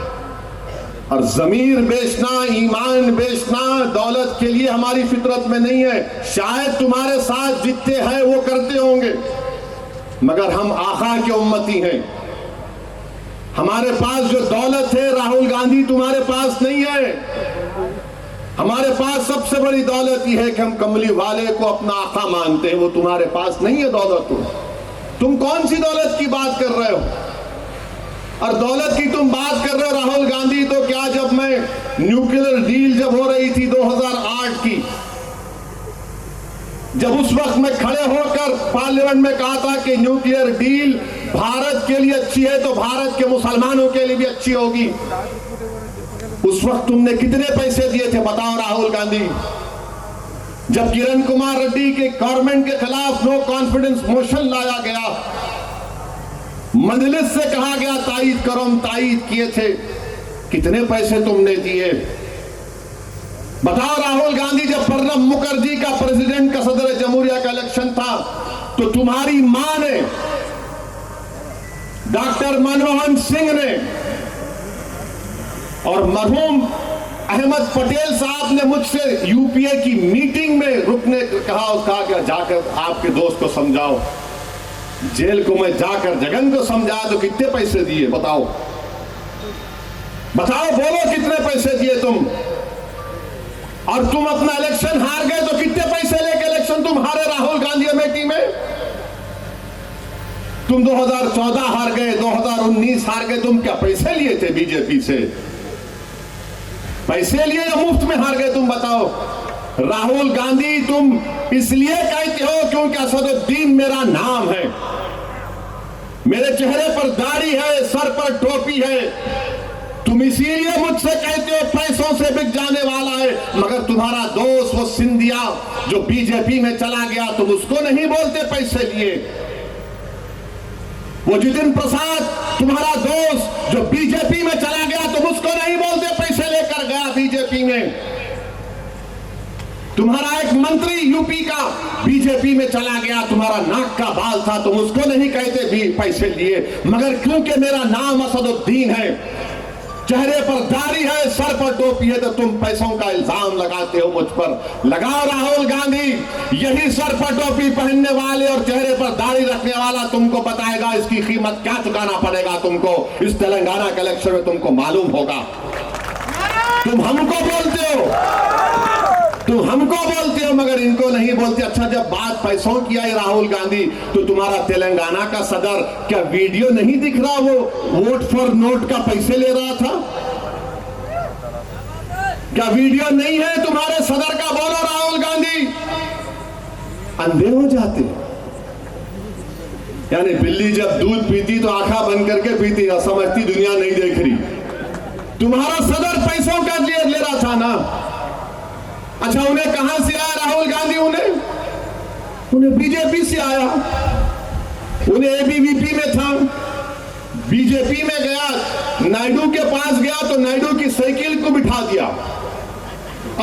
B: और जमीर बेचना, ईमान बेचना दौलत के लिए हमारी फितरत में नहीं है। शायद तुम्हारे साथ जितने हैं वो करते होंगे, मगर हम आका के उम्मती हैं। हमारे पास जो दौलत है राहुल गांधी तुम्हारे पास नहीं है। हमारे पास सबसे बड़ी दौलत यह है कि हम कमली वाले को अपना आका मानते हैं, वो तुम्हारे पास नहीं है दौलत। तुम कौन सी दौलत की बात कर रहे हो? और दौलत की तुम बात कर रहे हो राहुल गांधी, तो क्या जब मैं न्यूक्लियर डील जब हो रही थी 2008 की, जब उस वक्त मैं खड़े होकर पार्लियामेंट में कहा था कि न्यूक्लियर डील भारत के लिए अच्छी है तो भारत के मुसलमानों के लिए भी अच्छी होगी, उस वक्त तुमने कितने पैसे दिए थे बताओ राहुल गांधी? जब किरण कुमार रेड्डी के गवर्नमेंट के खिलाफ नो कॉन्फिडेंस मोशन लाया गया, मजलिस से कहा गया तायीद करो, हम तायीद किए थे, कितने पैसे तुमने दिए बताओ राहुल गांधी? जब प्रणब मुखर्जी का प्रेसिडेंट का सदर जमहूरिया का इलेक्शन था तो तुम्हारी मां ने, डॉक्टर मनमोहन सिंह ने और मरहूम अहमद पटेल साहब ने मुझसे यूपीए की मीटिंग में रुकने कहा कि जाकर आपके दोस्त को समझाओ। जेल को मैं जाकर जगन को समझाया तो कितने पैसे दिए बताओ? बताओ, बोलो कितने पैसे दिए तुम? और तुम अपना इलेक्शन हार गए तो कितने पैसे लेके इलेक्शन तुम हारे राहुल गांधी अमेठी में? तुम 2014 हार गए, 2019 हार गए, तुम क्या पैसे लिए थे बीजेपी से? पैसे लिए या मुफ्त में हार गए तुम बताओ? राहुल गांधी, तुम इसलिए कहते हो क्योंकि असदुद्दीन मेरा नाम है, मेरे चेहरे पर दाढ़ी है, सर पर टोपी है, तुम इसीलिए मुझसे कहते हो पैसों से बिक जाने वाला है। मगर तुम्हारा दोस्त वो सिंधिया जो बीजेपी में चला गया, तुम उसको नहीं बोलते पैसे लिए। वो जितिन प्रसाद तुम्हारा दोस्त जो बीजेपी में चला गया, तुम उसको नहीं बोलते पैसे लेकर गया बीजेपी में। तुम्हारा एक मंत्री यूपी का बीजेपी में चला गया, तुम्हारा नाक का बाल था, तुम उसको नहीं कहते भी पैसे लिए। मगर क्योंकि मेरा नाम असदुद्दीन है, चेहरे पर दाढ़ी है, सर पर टोपी है, तो तुम पैसों का इल्जाम लगाते हो मुझ पर। लगाओ राहुल गांधी, यही सर पर टोपी पहनने वाले और चेहरे पर दाढ़ी रखने वाला तुमको बताएगा इसकी कीमत क्या चुकाना पड़ेगा तुमको। इस तेलंगाना के इलेक्शन में तुमको मालूम होगा। तुम हमको बोलते हो, तुम हमको बोलते हो मगर इनको नहीं बोलते। अच्छा, जब बात पैसों की आई राहुल गांधी, तो तुम्हारा तेलंगाना का सदर क्या वीडियो नहीं दिख रहा? वो वोट फॉर नोट का पैसे ले रहा था, क्या वीडियो नहीं है तुम्हारे सदर का? बोलो राहुल गांधी। अंधे हो जाते, यानी बिल्ली जब दूध पीती तो आंखा बंद करके पीती, समझती दुनिया नहीं देगी।
C: तुम्हारा सदर पैसों का ले रहा था ना। अच्छा, उन्हें कहां से आया राहुल गांधी? उन्हें बीजेपी से आया। उन्हें एबीवीपी में था, बीजेपी में गया, नायडू के पास गया तो नायडू की साइकिल को बिठा दिया।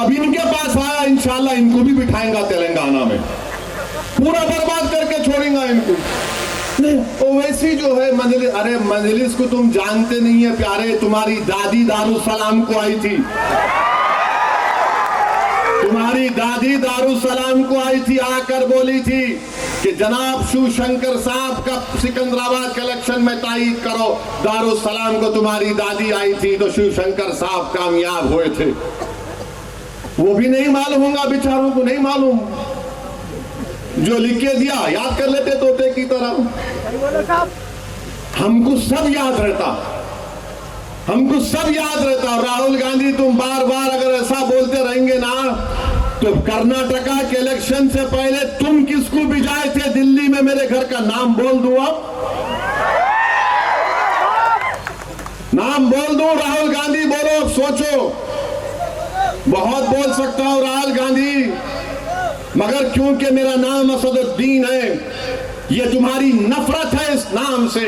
C: अब इनके पास आया, इंशाल्लाह इनको भी बिठाएंगा तेलंगाना में, पूरा बर्बाद करके छोड़ेंगे इनको। नहीं, ओवैसी जो है मजलिस, अरे मजलिस को तुम जानते नहीं है प्यारे, तुम्हारी दादी दारुसलाम को आई थी, तुम्हारी दादी दारुसलाम को आई थी, आकर बोली थी कि जनाब शिवशंकर साहब का सिकंदराबाद कलेक्शन में तायीद करो। दारुसलाम को तुम्हारी दादी आई थी तो शिवशंकर साहब कामयाब हुए थे। वो भी नहीं मालूम होगा बेचारों को, नहीं मालूम, जो लिख के दिया याद कर लेते तोते की तरह। हमको सब याद रहता, हमको सब याद रहता। राहुल गांधी, तुम बार बार अगर ऐसा बोलते रहेंगे ना तो कर्नाटका के इलेक्शन से पहले तुम किसको भिजाए थे दिल्ली में? मेरे घर का नाम बोल दूं, अब नाम बोल दूं। राहुल गांधी बोलो, अब सोचो, बहुत बोल सकता हूं राहुल गांधी, मगर क्योंकि मेरा नाम असदुद्दीन है, ये तुम्हारी नफरत है इस नाम से,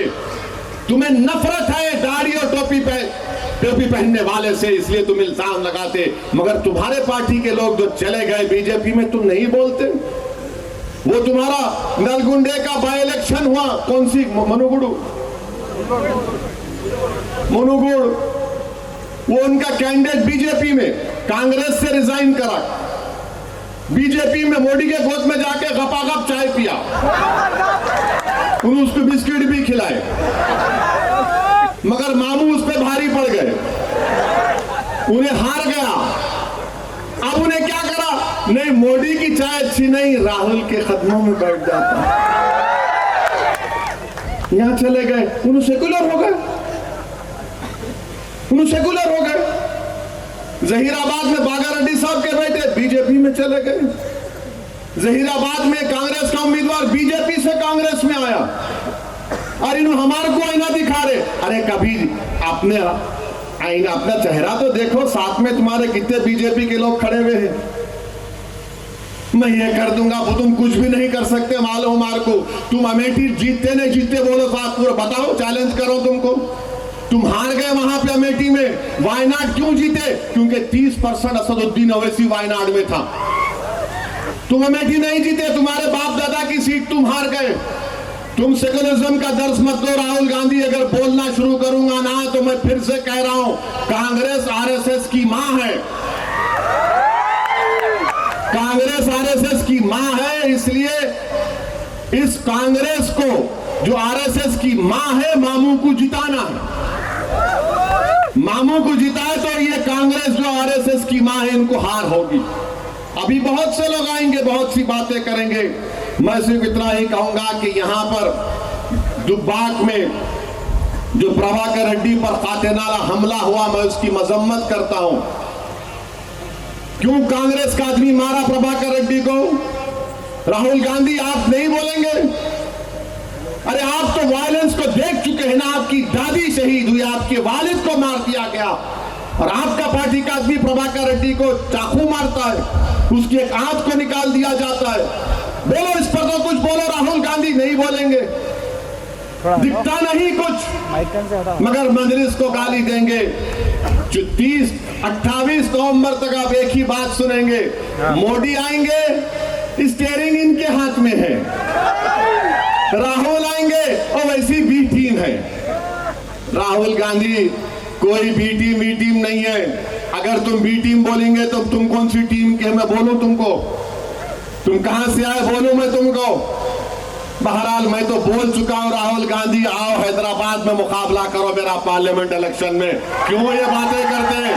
C: तुम्हें नफरत है दाढ़ी और टोपी पहनने वाले से, इसलिए तुम इल्जाम लगाते। मगर तुम्हारे पार्टी के लोग जो चले गए बीजेपी में, तुम नहीं बोलते। वो तुम्हारा नलगुंडे का बाई इलेक्शन हुआ, कौन सी मनुगुड़, वो उनका कैंडिडेट बीजेपी में कांग्रेस से रिजाइन करा, बीजेपी में मोदी के गोद में जाके गपागप चाय पिया, उन्होंने उसको बिस्किट भी खिलाए, मगर मामू उस पर भारी पड़ गए, उन्हें हार गया। अब उन्हें क्या करा? नहीं, मोदी की चाय अच्छी नहीं, राहुल के कदमों में बैठ जाता, यहां चले गए, उन्हें सेकुलर हो गए, सेकुलर हो गए। जहीराबाद में बागा रेड्डी साहब के बेटे बीजेपी में चले गए, जहीराबाद में कांग्रेस का उम्मीदवार बीजेपी से कांग्रेस में आया, और इन्होंने हमारे को आईना दिखा रहे। अरे कभी आपने आईना, अपना चेहरा तो देखो, साथ में तुम्हारे कितने बीजेपी के लोग खड़े हुए हैं। मैं ये कर दूंगा, वो तुम कुछ भी नहीं कर सकते, मालूम हमारे को। तुम अमेठी जीतते नहीं जीतते बोलो, साथ पूरा बताओ, चैलेंज करो तुमको। तुम हार गए वहां पे अमेठी में, वायनाड क्यों जीते? क्योंकि 30% असदुद्दीन ओवैसी वायनाड में था। तुम अमेठी नहीं जीते, तुम्हारे बाप दादा की सीट तुम हार गए। तुम सेकुलरिज्म का दर्ज मत दो राहुल गांधी। अगर बोलना शुरू करूंगा ना तो मैं फिर से कह रहा हूं, कांग्रेस आरएसएस की मां है, कांग्रेस आरएसएस की मां है। इसलिए इस कांग्रेस को, जो आरएसएस की मां है, मामू को जिताना है। मामू को जिताए तो ये कांग्रेस जो आरएसएस की मां है, इनको हार होगी। अभी बहुत से लोग आएंगे, बहुत सी बातें करेंगे। मैं सिर्फ इतना ही कहूंगा कि यहां पर दुब्बाक में जो प्रभाकर रेड्डी पर कातिलाना हमला हुआ, मैं उसकी मजम्मत करता हूं। क्यों कांग्रेस का आदमी मारा प्रभाकर रेड्डी को? राहुल गांधी आप नहीं बोलेंगे? अरे आप तो वायलेंस को देख चुके हैं ना, आपकी दादी शहीद हुई, आपके वालिद को मार दिया गया, और आपका पार्टी का आदमी प्रभाकर रेड्डी को चाकू मारता है, उसकी एक आंख को निकाल दिया जाता है। बोलो इस पर तो कुछ बोलो। राहुल गांधी नहीं बोलेंगे, दिखता नहीं कुछ, मगर मजलिस को गाली देंगे। जो 30-28 नवंबर तक आप एक ही बात सुनेंगे, मोदी आएंगे, स्टीयरिंग इनके हाथ में है, राहुल आएंगे और वैसी बी टीम है। राहुल गांधी कोई बी टीम नहीं है। अगर तुम बी टीम बोलेंगे तो तुम कौन सी टीम के? मैं बोलूं तुमको, तुम कहां से आए बोलूं मैं तुमको? बहरहाल मैं तो बोल चुका हूं, राहुल गांधी आओ हैदराबाद में मुकाबला करो मेरा पार्लियामेंट इलेक्शन में। क्यों ये बातें करते हैं?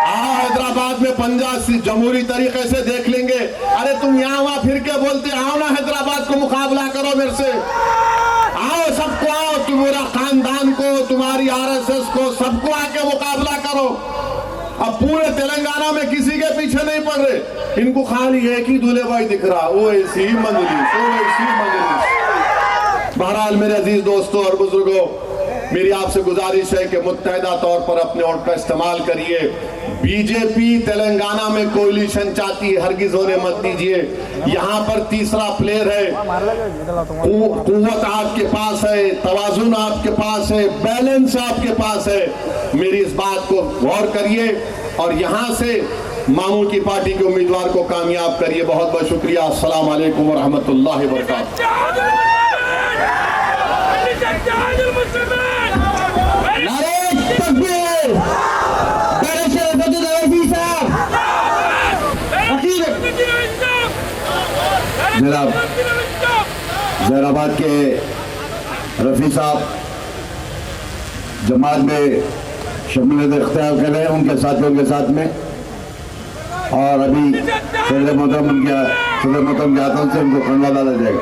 C: आओ हैदराबाद में पंजाब जमहूरी तरीके से देख लेंगे। अरे तुम यहाँ वहां फिर के बोलते, आओ ना हैदराबाद को मुकाबला करो मेरे से, आओ सबको, आओ तुम्हारा खानदान को, तुम्हारी आरएसएस को, सबको आके मुकाबला करो। अब पूरे तेलंगाना में किसी के पीछे नहीं पड़ रहे, इनको खाली एक ही दूल्हे भाई दिख रहा, वो ऐसी मजलिस। बहरहाल मेरे अजीज दोस्तों और बुजुर्गों, मेरी आपसे गुजारिश है कि मुत्तहिदा तौर पर अपने वोट का इस्तेमाल करिए। बीजेपी तेलंगाना में कोalition चाहती है, हरगिज होने मत दीजिए। यहाँ पर तीसरा प्लेयर है, कुव्वत आपके पास है, तवाजुन आपके पास है, बैलेंस आपके पास है। मेरी इस बात को गौर करिए और यहाँ से मामूल की पार्टी के उम्मीदवार को कामयाब करिए। बहुत बहुत शुक्रिया। अस्सलाम वालेकुम व रहमतुल्लाहि व बरकातहू।
D: जनाब जैराबाद के रफ़ी साहब जमात में शमूलियत इख्तियार कर रहे हैं उनके साथियों के साथ में, और अभी सदर मोहतरम के हाथों से उनको कंधा डाला जाएगा।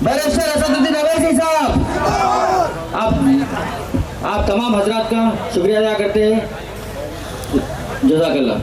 E: बैरिस्टर असदुद्दीन अवैसी साहब, आप तमाम हजरात का शुक्रिया अदा करते हैं। जज़ाकल्लाह।